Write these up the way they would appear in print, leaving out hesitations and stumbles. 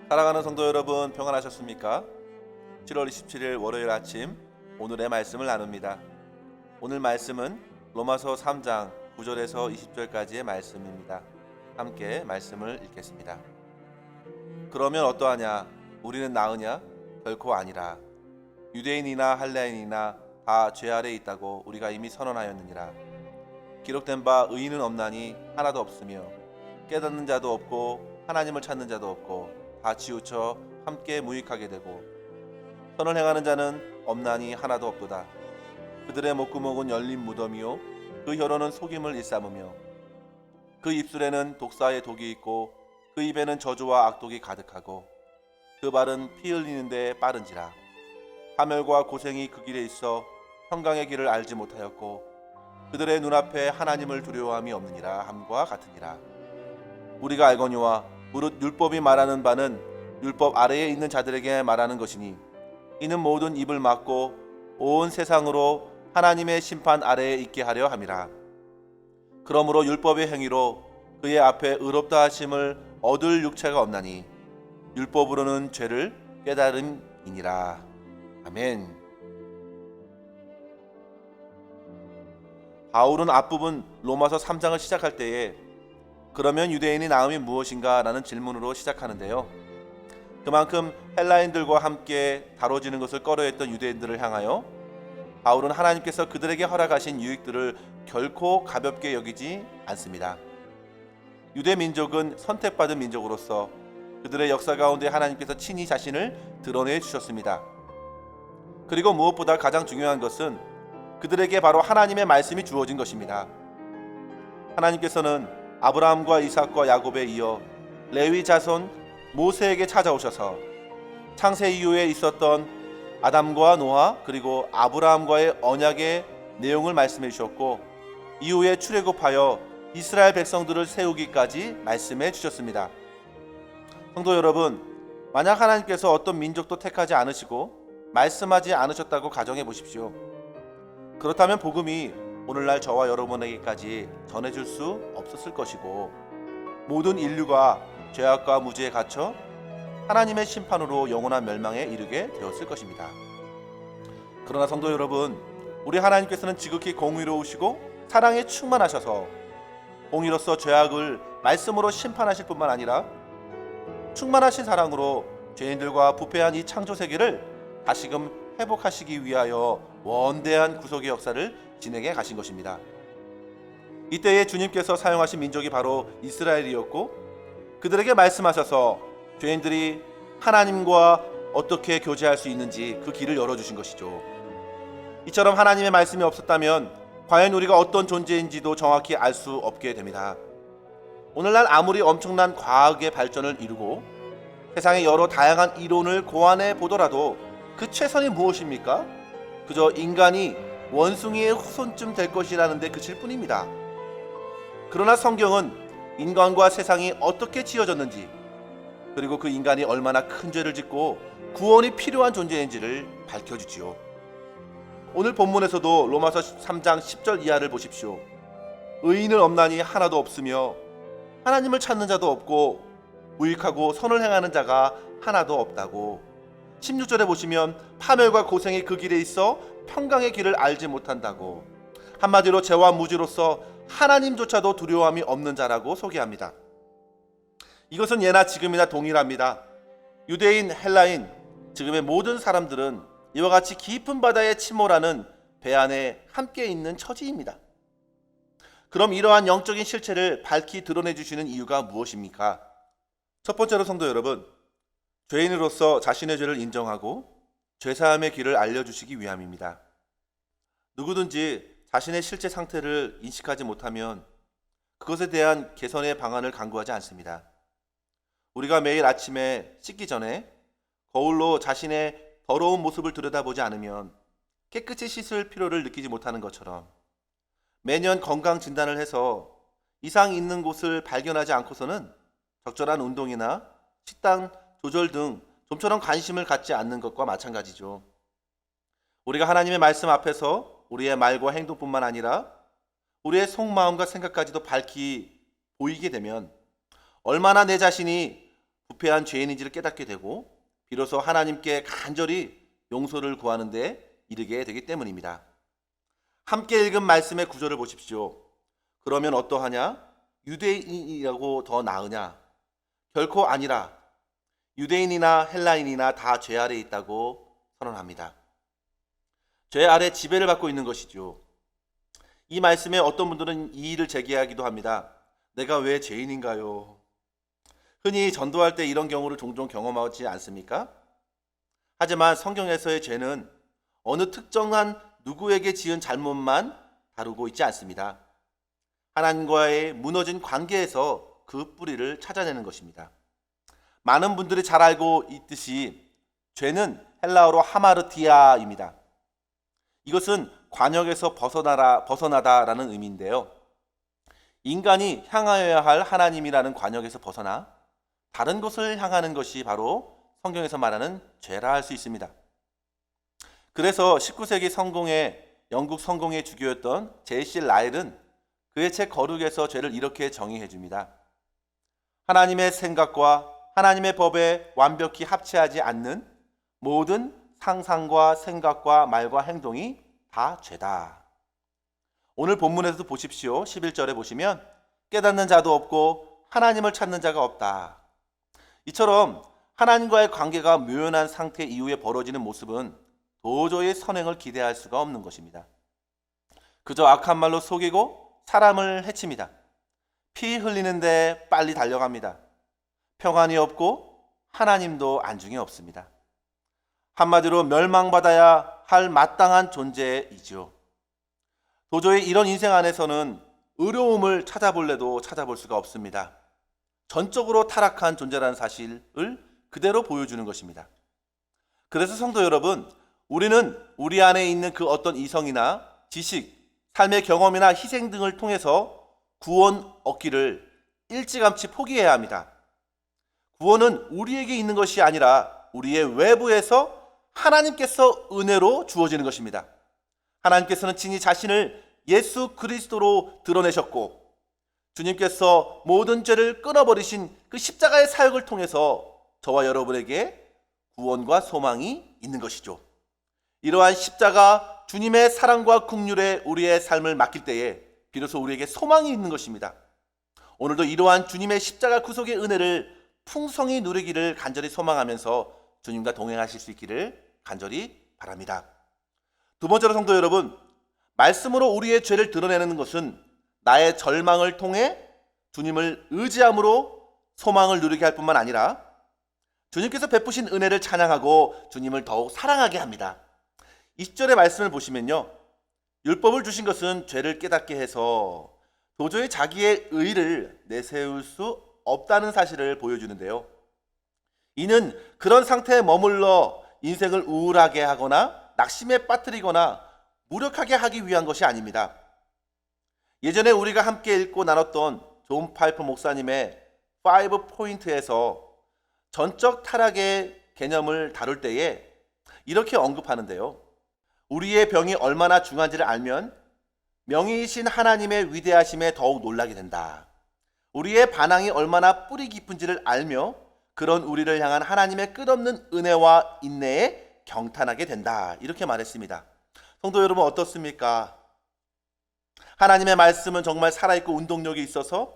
사랑하는 성도 여러분, 평안하셨습니까? 7월 27일 월요일 아침 오늘의 말씀을 나눕니다. 오늘 말씀은 로마서 3장 9절에서 20절까지의 말씀입니다. 함께 말씀을 읽겠습니다. 그러면 어떠하냐? 우리는 나으냐? 결코 아니라. 유대인이나 할례인이나 다 죄 아래에 있다고 우리가 이미 선언하였느니라. 기록된 바 의인은 없나니 하나도 없으며 깨닫는 자도 없고 하나님을 찾는 자도 없고 다 치우쳐 함께 무익하게 되고 선을 행하는 자는 없나니 하나도 없도다. 그들의 목구멍은 열린 무덤이요 그 혀로는 속임을 일삼으며 그 입술에는 독사의 독이 있고 그 입에는 저주와 악독이 가득하고 그 발은 피 흘리는 데 빠른지라. 파멸과 고생이 그 길에 있어 평강의 길을 알지 못하였고 그들의 눈앞에 하나님을 두려워함이 없느니라 함과 같으니라. 우리가 알거니와 무릇 율법이 말하는 바는 율법 아래에 있는 자들에게 말하는 것이니 이는 모든 입을 막고 온 세상으로 하나님의 심판 아래에 있게 하려 함이라. 그러므로 율법의 행위로 그의 앞에 의롭다 하심을 얻을 육체가 없나니 율법으로는 죄를 깨달음이니라. 아멘. 바울은 앞부분 로마서 3장을 시작할 때에 그러면 유대인이 나음이 무엇인가? 라는 질문으로 시작하는데요. 그만큼 헬라인들과 함께 다뤄지는 것을 꺼려했던 유대인들을 향하여 바울은 하나님께서 그들에게 허락하신 유익들을 결코 가볍게 여기지 않습니다. 유대 민족은 선택받은 민족으로서 그들의 역사 가운데 하나님께서 친히 자신을 드러내 주셨습니다. 그리고 무엇보다 가장 중요한 것은 그들에게 바로 하나님의 말씀이 주어진 것입니다. 하나님께서는 아브라함과 이삭과 야곱에 이어 레위 자손 모세에게 찾아오셔서 창세 이후에 있었던 아담과 노아 그리고 아브라함과의 언약의 내용을 말씀해 주셨고 이후에 출애굽하여 이스라엘 백성들을 세우기까지 말씀해 주셨습니다. 성도 여러분, 만약 하나님께서 어떤 민족도 택하지 않으시고 말씀하지 않으셨다고 가정해 보십시오. 그렇다면 복음이 오늘날 저와 여러분에게까지 전해줄 수 없었을 것이고 모든 인류가 죄악과 무지에 갇혀 하나님의 심판으로 영원한 멸망에 이르게 되었을 것입니다. 그러나 성도 여러분, 우리 하나님께서는 지극히 공의로우시고 사랑에 충만하셔서 공의로서 죄악을 말씀으로 심판하실 뿐만 아니라 충만하신 사랑으로 죄인들과 부패한 이 창조 세계를 다시금 회복하시기 위하여 원대한 구속의 역사를 진행해 가신 것입니다. 이때에 주님께서 사용하신 민족이 바로 이스라엘이었고 그들에게 말씀하셔서 죄인들이 하나님과 어떻게 교제할 수 있는지 그 길을 열어주신 것이죠. 이처럼 하나님의 말씀이 없었다면 과연 우리가 어떤 존재인지도 정확히 알 수 없게 됩니다. 오늘날 아무리 엄청난 과학의 발전을 이루고 세상의 여러 다양한 이론을 고안해 보더라도 그 최선이 무엇입니까? 그저 인간이 원숭이의 후손쯤 될 것이라는 데 그칠 뿐입니다. 그러나 성경은 인간과 세상이 어떻게 지어졌는지 그리고 그 인간이 얼마나 큰 죄를 짓고 구원이 필요한 존재인지를 밝혀주지요. 오늘 본문에서도 로마서 3장 10절 이하를 보십시오. 의인은 없나니 하나도 없으며 하나님을 찾는 자도 없고 무익하고 선을 행하는 자가 하나도 없다고. 16절에 보시면 파멸과 고생이 그 길에 있어 평강의 길을 알지 못한다고. 한마디로 죄와 무지로서 하나님조차도 두려움이 없는 자라고 소개합니다. 이것은 예나 지금이나 동일합니다. 유대인, 헬라인, 지금의 모든 사람들은 이와 같이 깊은 바다에 침몰하는 배 안에 함께 있는 처지입니다. 그럼 이러한 영적인 실체를 밝히 드러내 주시는 이유가 무엇입니까? 첫 번째로 성도 여러분, 죄인으로서 자신의 죄를 인정하고 죄사함의 길을 알려주시기 위함입니다. 누구든지 자신의 실제 상태를 인식하지 못하면 그것에 대한 개선의 방안을 강구하지 않습니다. 우리가 매일 아침에 씻기 전에 거울로 자신의 더러운 모습을 들여다보지 않으면 깨끗이 씻을 필요를 느끼지 못하는 것처럼 매년 건강 진단을 해서 이상 있는 곳을 발견하지 않고서는 적절한 운동이나 식단 조절 등 좀처럼 관심을 갖지 않는 것과 마찬가지죠. 우리가 하나님의 말씀 앞에서 우리의 말과 행동뿐만 아니라 우리의 속마음과 생각까지도 밝히 보이게 되면 얼마나 내 자신이 부패한 죄인인지를 깨닫게 되고 비로소 하나님께 간절히 용서를 구하는 데 이르게 되기 때문입니다. 함께 읽은 말씀의 구절을 보십시오. 그러면 어떠하냐? 유대인이라고 더 나으냐? 결코 아니라 유대인이나 헬라인이나 다 죄 아래 있다고 선언합니다. 죄 아래 지배를 받고 있는 것이죠. 이 말씀에 어떤 분들은 이의를 제기하기도 합니다. 내가 왜 죄인인가요? 흔히 전도할 때 이런 경우를 종종 경험하지 않습니까? 하지만 성경에서의 죄는 어느 특정한 누구에게 지은 잘못만 다루고 있지 않습니다. 하나님과의 무너진 관계에서 그 뿌리를 찾아내는 것입니다. 많은 분들이 잘 알고 있듯이 죄는 헬라어로 하마르티아입니다. 이것은 관역에서 벗어나다라는 의미인데요. 인간이 향하여야 할 하나님이라는 관역에서 벗어나 다른 곳을 향하는 것이 바로 성경에서 말하는 죄라 할 수 있습니다. 그래서 19세기 영국 성공의 주교였던 제시 라일은 그의 책 거룩에서 죄를 이렇게 정의해 줍니다. 하나님의 생각과 하나님의 법에 완벽히 합치하지 않는 모든 상상과 생각과 말과 행동이 다 죄다. 오늘 본문에서도 보십시오. 11절에 보시면 깨닫는 자도 없고 하나님을 찾는 자가 없다. 이처럼 하나님과의 관계가 묘연한 상태 이후에 벌어지는 모습은 도저히 선행을 기대할 수가 없는 것입니다. 그저 악한 말로 속이고 사람을 해칩니다. 피 흘리는데 빨리 달려갑니다. 평안이 없고 하나님도 안중에 없습니다. 한마디로 멸망받아야 할 마땅한 존재이지요. 도저히 이런 인생 안에서는 의로움을 찾아볼래도 찾아볼 수가 없습니다. 전적으로 타락한 존재라는 사실을 그대로 보여주는 것입니다. 그래서 성도 여러분, 우리는 우리 안에 있는 그 어떤 이성이나 지식, 삶의 경험이나 희생 등을 통해서 구원 얻기를 일찌감치 포기해야 합니다. 구원은 우리에게 있는 것이 아니라 우리의 외부에서 하나님께서 은혜로 주어지는 것입니다. 하나님께서는 친히 자신을 예수 그리스도로 드러내셨고 주님께서 모든 죄를 끊어버리신 그 십자가의 사역을 통해서 저와 여러분에게 구원과 소망이 있는 것이죠. 이러한 십자가 주님의 사랑과 긍휼에 우리의 삶을 맡길 때에 비로소 우리에게 소망이 있는 것입니다. 오늘도 이러한 주님의 십자가 구속의 은혜를 풍성히 누리기를 간절히 소망하면서 주님과 동행하실 수 있기를 간절히 바랍니다. 두 번째로 성도 여러분, 말씀으로 우리의 죄를 드러내는 것은 나의 절망을 통해 주님을 의지함으로 소망을 누리게 할 뿐만 아니라 주님께서 베푸신 은혜를 찬양하고 주님을 더욱 사랑하게 합니다. 20절의 말씀을 보시면요, 율법을 주신 것은 죄를 깨닫게 해서 도저히 자기의 의를 내세울 수 없다는 사실을 보여주는데요. 이는 그런 상태에 머물러 인생을 우울하게 하거나 낙심에 빠뜨리거나 무력하게 하기 위한 것이 아닙니다. 예전에 우리가 함께 읽고 나눴던 존 파이퍼 목사님의 5 포인트에서 전적 타락의 개념을 다룰 때에 이렇게 언급하는데요. 우리의 병이 얼마나 중한지를 알면 명의이신 하나님의 위대하심에 더욱 놀라게 된다. 우리의 반항이 얼마나 뿌리 깊은지를 알며 그런 우리를 향한 하나님의 끝없는 은혜와 인내에 경탄하게 된다. 이렇게 말했습니다. 성도 여러분, 어떻습니까? 하나님의 말씀은 정말 살아있고 운동력이 있어서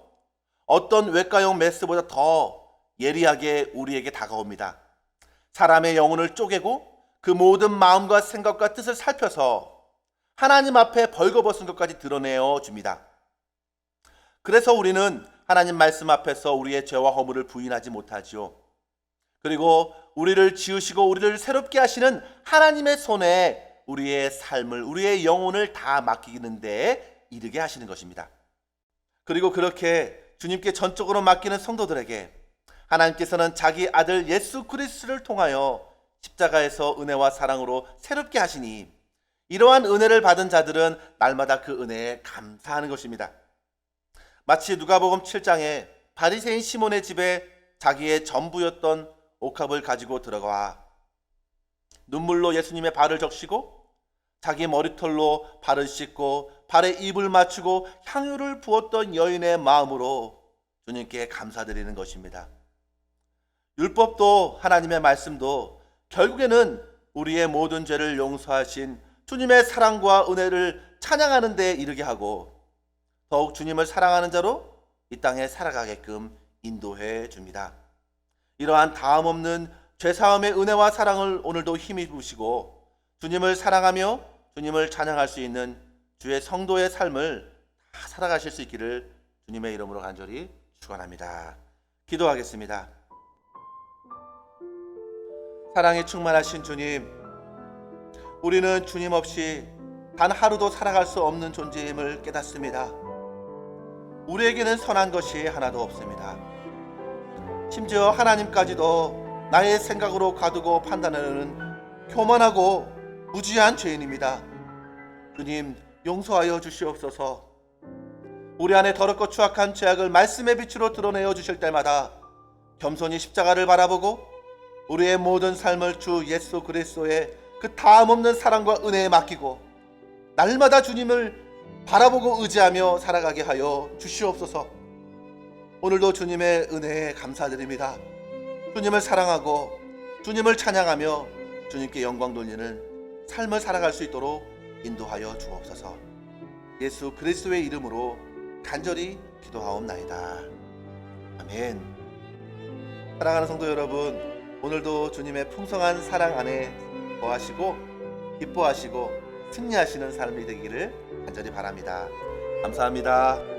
어떤 외과용 메스보다 더 예리하게 우리에게 다가옵니다. 사람의 영혼을 쪼개고 그 모든 마음과 생각과 뜻을 살펴서 하나님 앞에 벌거벗은 것까지 드러내어 줍니다. 그래서 우리는 하나님 말씀 앞에서 우리의 죄와 허물을 부인하지 못하지요. 그리고 우리를 지으시고 우리를 새롭게 하시는 하나님의 손에 우리의 삶을, 우리의 영혼을 다 맡기는 데에 이르게 하시는 것입니다. 그리고 그렇게 주님께 전적으로 맡기는 성도들에게 하나님께서는 자기 아들 예수 그리스도를 통하여 십자가에서 은혜와 사랑으로 새롭게 하시니 이러한 은혜를 받은 자들은 날마다 그 은혜에 감사하는 것입니다. 마치 누가복음 7장에 바리새인 시몬의 집에 자기의 전부였던 옥합을 가지고 들어가 눈물로 예수님의 발을 적시고 자기 머리털로 발을 씻고 발에 입을 맞추고 향유를 부었던 여인의 마음으로 주님께 감사드리는 것입니다. 율법도 하나님의 말씀도 결국에는 우리의 모든 죄를 용서하신 주님의 사랑과 은혜를 찬양하는 데 이르게 하고 더욱 주님을 사랑하는 자로 이 땅에 살아가게끔 인도해 줍니다. 이러한 다음없는 죄사함의 은혜와 사랑을 오늘도 힘입으시고 주님을 사랑하며 주님을 찬양할 수 있는 주의 성도의 삶을 다 살아가실 수 있기를 주님의 이름으로 간절히 축원합니다. 기도하겠습니다. 사랑이 충만하신 주님, 우리는 주님 없이 단 하루도 살아갈 수 없는 존재임을 깨닫습니다. 우리에게는 선한 것이 하나도 없습니다. 심지어 하나님까지도 나의 생각으로 가두고 판단하는 교만하고 무지한 죄인입니다. 주님, 용서하여 주시옵소서. 우리 안에 더럽고 추악한 죄악을 말씀의 빛으로 드러내어 주실 때마다 겸손히 십자가를 바라보고 우리의 모든 삶을 주 예수 그리스도의 그 다음없는 사랑과 은혜에 맡기고 날마다 주님을 바라보고 의지하며 살아가게 하여 주시옵소서. 오늘도 주님의 은혜에 감사드립니다. 주님을 사랑하고 주님을 찬양하며 주님께 영광 돌리는 삶을 살아갈 수 있도록 인도하여 주옵소서. 예수 그리스도의 이름으로 간절히 기도하옵나이다. 아멘. 사랑하는 성도 여러분, 오늘도 주님의 풍성한 사랑 안에 거하시고 기뻐하시고 승리하시는 삶이 되기를 간절히 바랍니다. 감사합니다.